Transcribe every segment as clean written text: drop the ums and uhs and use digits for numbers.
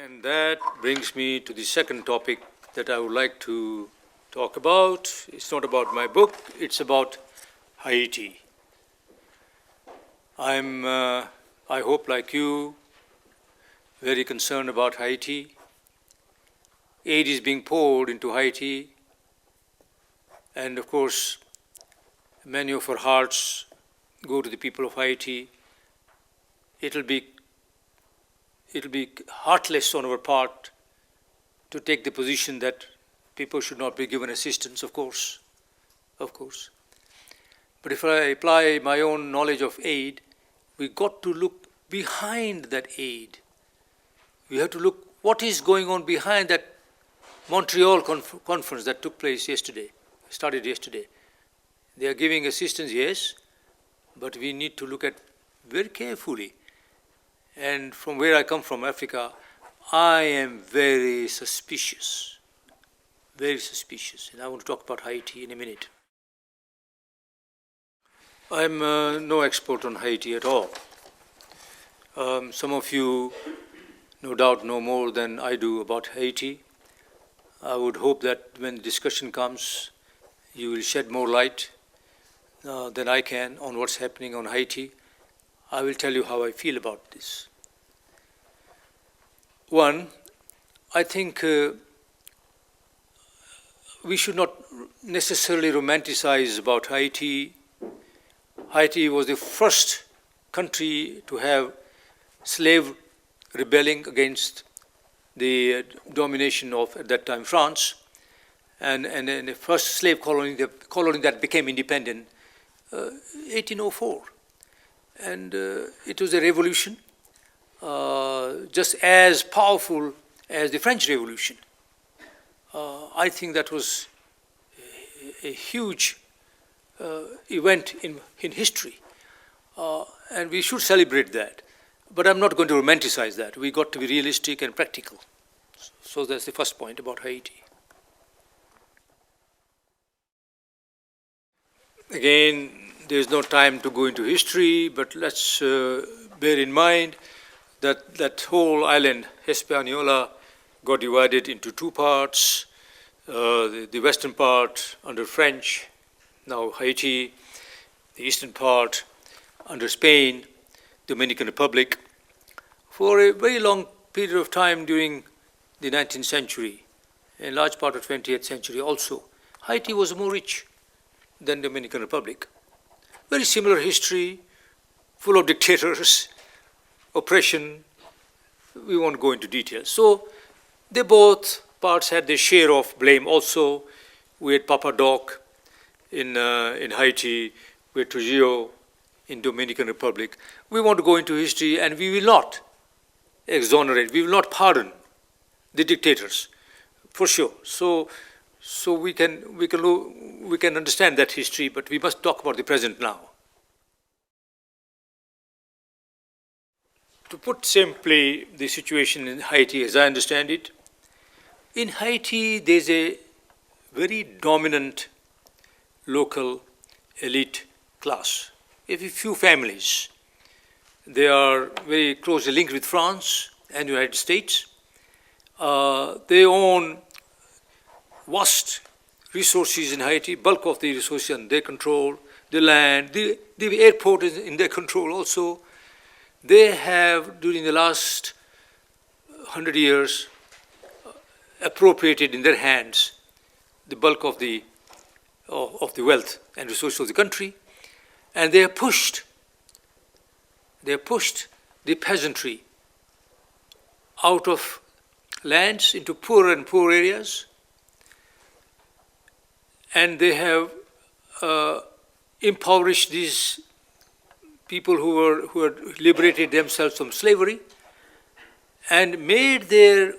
And that brings me to the second topic that I would like to talk about. It's not about my book, it's about Haiti. I hope, like you, very concerned about Haiti. Aid is being poured into Haiti, and of course, many of our hearts go to the people of Haiti. It'll be heartless on our part to take the position that people should not be given assistance, of course. But if I apply my own knowledge of aid, we got to look behind that aid. We have to look what is going on behind that Montreal conference that took place yesterday, started yesterday. They are giving assistance, yes, but we need to look at very carefully. And from where I come from, Africa, I am very suspicious, and I want to talk about Haiti in a minute. I'm no expert on Haiti at all. Some of you no doubt know more than I do about Haiti. I would hope that when the discussion comes, you will shed more light than I can on what's happening on Haiti. I will tell you how I feel about this. One, I think we should not necessarily romanticize about Haiti. Haiti was the first country to have slave rebelling against the domination of, at that time, France, and the first slave colony, the colony that became independent, 1804. And it was a revolution just as powerful as the French Revolution. I think that was a huge event in history, and we should celebrate that. But I'm not going to romanticize that. We got to be realistic and practical. So that's the first point about Haiti. Again, there's no time to go into history, but let's bear in mind that that whole island, Hispaniola, got divided into two parts. The western part under French, now Haiti, the eastern part under Spain, Dominican Republic. For a very long period of time during the 19th century, a large part of 20th century also, Haiti was more rich than Dominican Republic. Very similar history, full of dictators, oppression. We won't go into details. So they both parts had their share of blame also. We had Papa Doc in Haiti, we had Trujillo in Dominican Republic. We want to go into history, and we will not exonerate, we will not pardon the dictators, for sure. So we can understand that history, but we must talk about the present now. To put simply the situation in Haiti as I understand it, in Haiti there's a very dominant local elite class. A few families. They are very closely linked with France and the United States. They own vast resources in Haiti, bulk of the resources in their control, the land, the airport is in their control also. They have, during the last 100 years, appropriated in their hands the bulk of the wealth and resources of the country, and they have pushed the peasantry out of lands into poorer and poorer areas, and they have impoverished these people who had liberated themselves from slavery and made their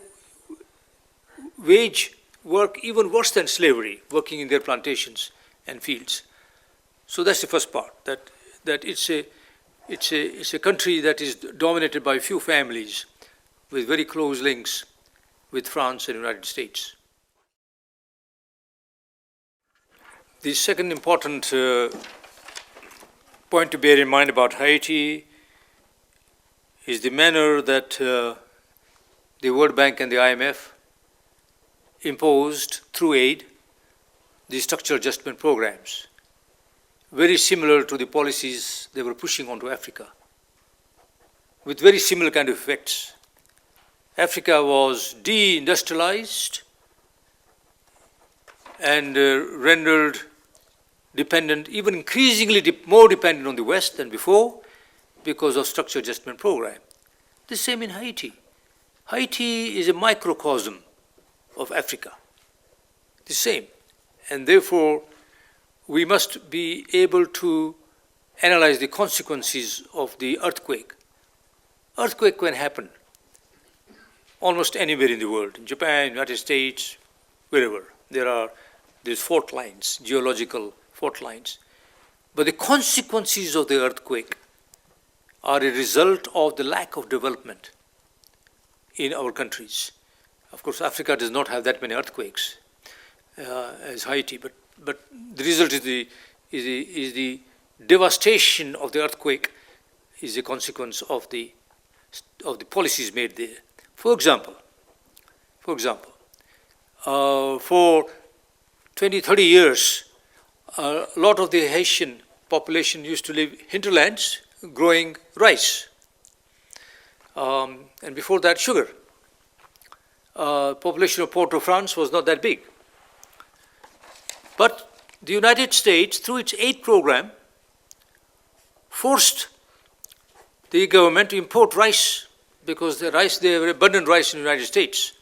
wage work even worse than slavery, working in their plantations and fields. So that's the first part, that it's a country that is dominated by a few families with very close links with France and the United States. The second important point to bear in mind about Haiti is the manner that the the World Bank and the IMF imposed through aid the structural adjustment programs, very similar to the policies they were pushing onto Africa, with very similar kind of effects. Africa was deindustrialized and rendered dependent, even increasingly more dependent on the West than before because of structural adjustment program. The same in Haiti. Haiti is a microcosm of Africa. The same. And therefore, we must be able to analyze the consequences of the earthquake. Earthquake can happen almost anywhere in the world, in Japan, United States, wherever. There's fault lines, geological fault lines. But the consequences of the earthquake are a result of the lack of development in our countries. Of course, Africa does not have that many earthquakes as Haiti, but the result is the devastation of the earthquake is a consequence of the policies made there. For example, for 20, 30 years, a lot of the Haitian population used to live hinterlands growing rice. And before that, sugar. Population of Port-au-Prince was not that big. But the United States, through its aid program, forced the government to import rice because there were abundant rice in the United States.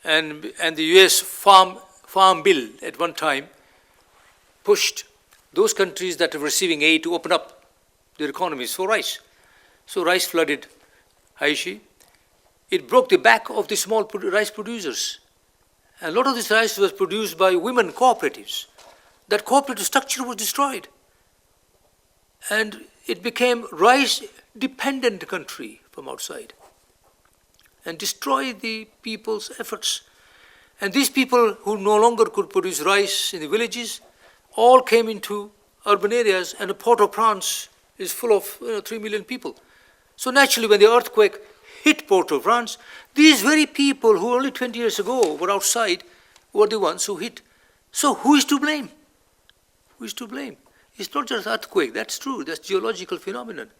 And the US farm bill at one time pushed those countries that were receiving aid to open up their economies for rice. So rice flooded Haiti. It broke the back of the small rice producers. And a lot of this rice was produced by women cooperatives. That cooperative structure was destroyed. And it became rice-dependent country from outside and destroyed the people's efforts. And these people who no longer could produce rice in the villages all came into urban areas, and Port-au-Prince is full of 3 million people. So naturally, when the earthquake hit Port-au-Prince, these very people who only 20 years ago were outside were the ones who hit. So who is to blame? Who is to blame? It's not just earthquake, that's true, that's geological phenomenon.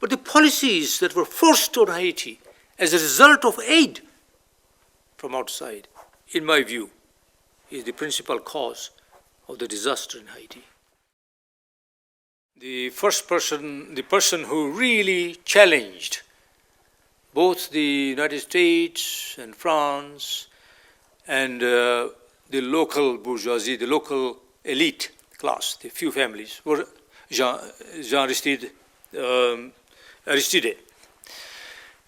But the policies that were forced on Haiti as a result of aid from outside, in my view, is the principal cause of the disaster in Haiti. The person who really challenged both the United States and France and the local bourgeoisie, the local elite class, the few families, were Jean Aristide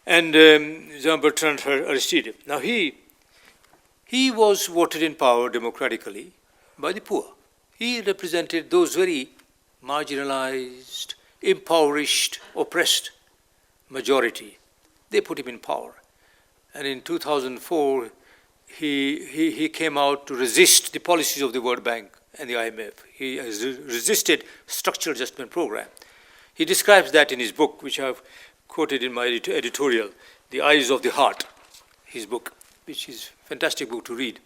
and Jean-Bertrand Aristide. Now he was voted in power democratically by the poor. He represented those very marginalized, impoverished, oppressed majority. They put him in power. And in 2004, he came out to resist the policies of the World Bank and the IMF. He has resisted structural adjustment program. He describes that in his book, which I've quoted in my editorial, The Eyes of the Heart, his book, which is a fantastic book to read.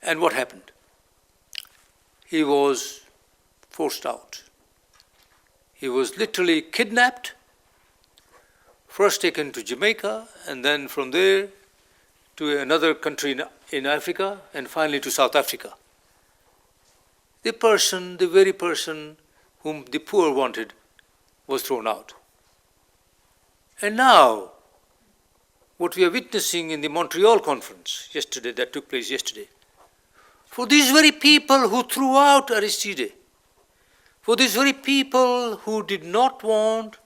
And what happened? He was forced out. He was literally kidnapped, first taken to Jamaica, and then from there to another country in Africa, and finally to South Africa. The very person whom the poor wanted, was thrown out. And now, what we are witnessing in the Montreal conference yesterday, that took place yesterday, for these very people who threw out Aristide, for these very people who did not want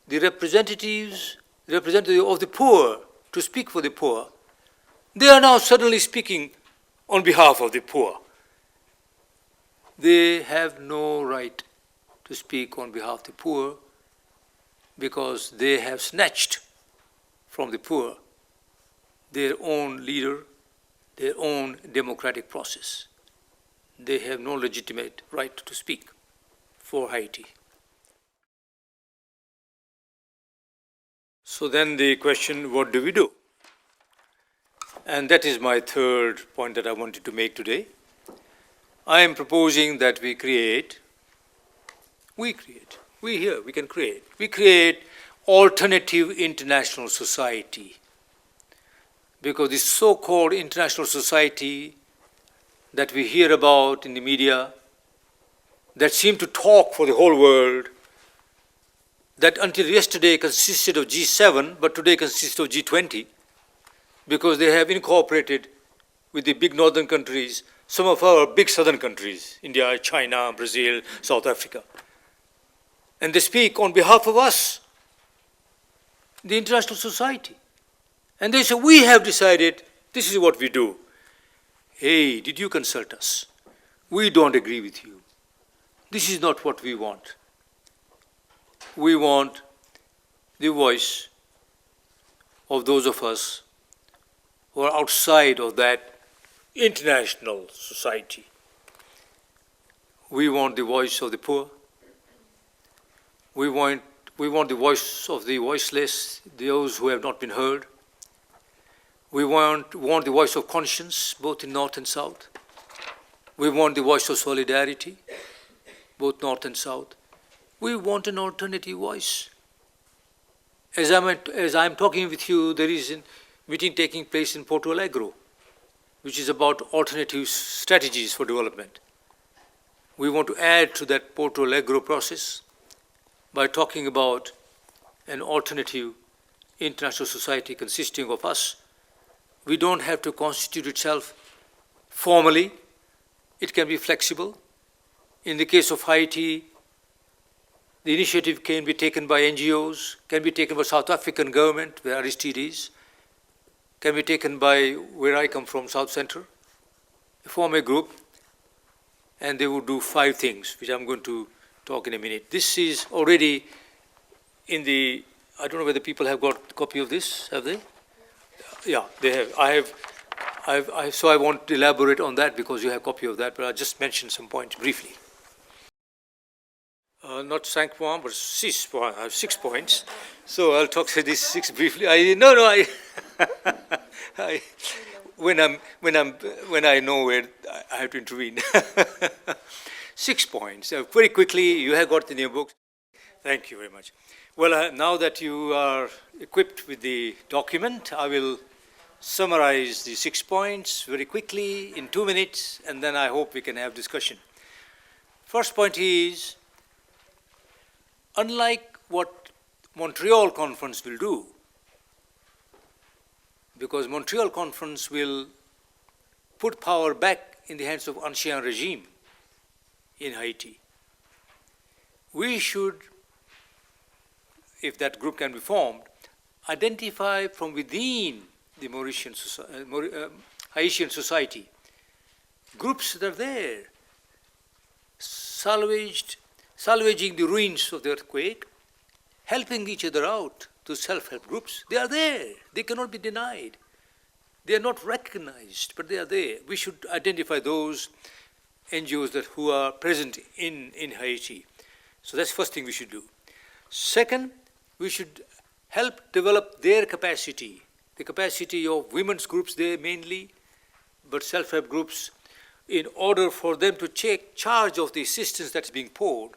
the representative of the poor to speak for the poor, they are now suddenly speaking on behalf of the poor. They have no right to speak on behalf of the poor because they have snatched from the poor their own leader, their own democratic process. They have no legitimate right to speak for Haiti. So then the question, what do we do? And that is my third point that I wanted to make today. I am proposing that we create alternative international society. Because this so-called international society that we hear about in the media, that seem to talk for the whole world, that until yesterday consisted of G7, but today consists of G20, because they have incorporated with the big northern countries some of our big southern countries, India, China, Brazil, South Africa. And they speak on behalf of us, the international society. And they say, we have decided this is what we do. Hey, did you consult us? We don't agree with you. This is not what we want. We want the voice of those of us who are outside of that international society. We want the voice of the poor. We want the voice of the voiceless, those who have not been heard. We want the voice of conscience, both in North and South. We want the voice of solidarity, both North and South. We want an alternative voice. As I'm talking with you, there is a meeting taking place in Porto Alegre, which is about alternative strategies for development. We want to add to that Porto Alegre process by talking about an alternative international society consisting of us. We don't have to constitute itself formally. It can be flexible. In the case of Haiti, the initiative can be taken by NGOs, can be taken by South African government, where Aristide is, can be taken by where I come from, South Central. Form a group, and they would do 5 things, which I'm going to talk in a minute. This is already in the, I don't know whether people have got a copy of this, have they? Yeah, they have. So I won't elaborate on that because you have a copy of that, but I'll just mention some points briefly. Not 5 points, but 6 points. I have 6 points. So I'll talk to these 6 briefly. When I know where I have to intervene. 6 points. Very quickly, you have got in your books. Thank you very much. Well, now that you are equipped with the document, I will summarize the 6 points very quickly in 2 minutes, and then I hope we can have discussion. First point is, unlike what Montreal Conference will do, because Montreal Conference will put power back in the hands of ancien regime in Haiti, we should, if that group can be formed, identify from within the Haitian society groups that are there, salvaging the ruins of the earthquake, helping each other out to self-help groups. They are there. They cannot be denied. They are not recognized, but they are there. We should identify those NGOs who are present in Haiti. So that's the first thing we should do. Second, we should help develop their capacity, the capacity of women's groups there mainly, but self-help groups, in order for them to take charge of the assistance that's being poured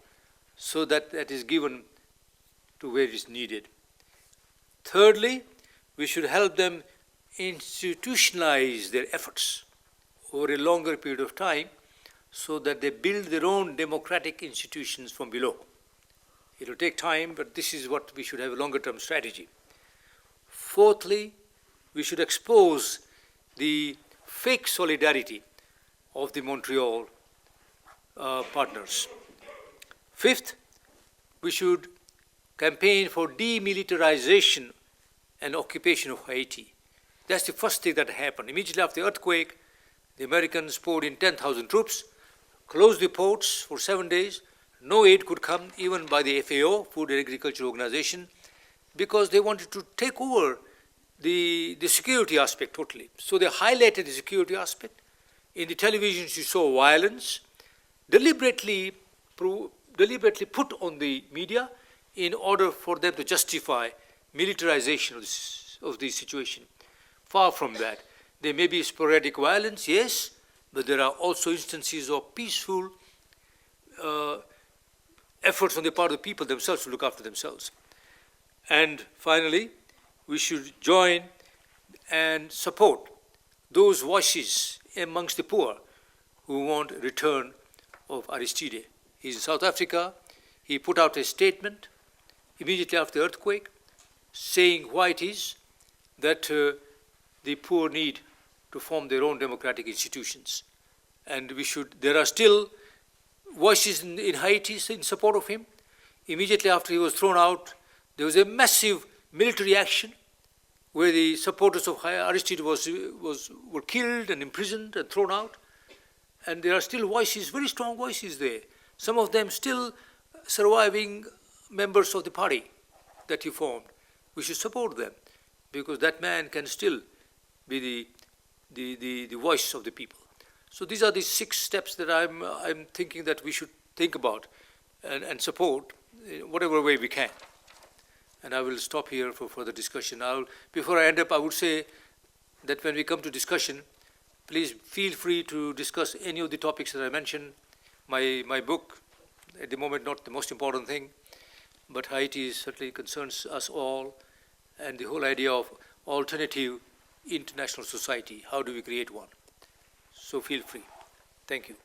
so that that is given to where it is needed. Thirdly, we should help them institutionalize their efforts over a longer period of time so that they build their own democratic institutions from below. It will take time, but this is what we should have a longer-term strategy. Fourthly, we should expose the fake solidarity of the Montreal partners. Fifth, we should campaign for demilitarization and occupation of Haiti. That's the first thing that happened. Immediately after the earthquake, the Americans poured in 10,000 troops, closed the ports for 7 days. No aid could come, even by the FAO, Food and Agriculture Organization, because they wanted to take over the security aspect totally. So they highlighted the security aspect. In the televisions, you saw violence, deliberately put on the media in order for them to justify militarization of the situation. Far from that. There may be sporadic violence, yes, but there are also instances of peaceful efforts on the part of the people themselves to look after themselves. And finally, we should join and support those voices amongst the poor who want return of Aristide. He's in South Africa. He put out a statement immediately after the earthquake saying why it is that the poor need to form their own democratic institutions. And there are still voices in Haiti in support of him. Immediately after he was thrown out, there was a massive military action where the supporters of Aristide were killed and imprisoned and thrown out. And there are still voices, very strong voices there. Some of them still surviving members of the party that he formed. We should support them because that man can still be the voice of the people. So these are the 6 steps that I'm thinking that we should think about and support in whatever way we can. And I will stop here for further discussion. Before I end up, I would say that when we come to discussion, please feel free to discuss any of the topics that I mentioned. My book, at the moment, not the most important thing, but Haiti certainly concerns us all, and the whole idea of alternative international society. How do we create one? So feel free. Thank you.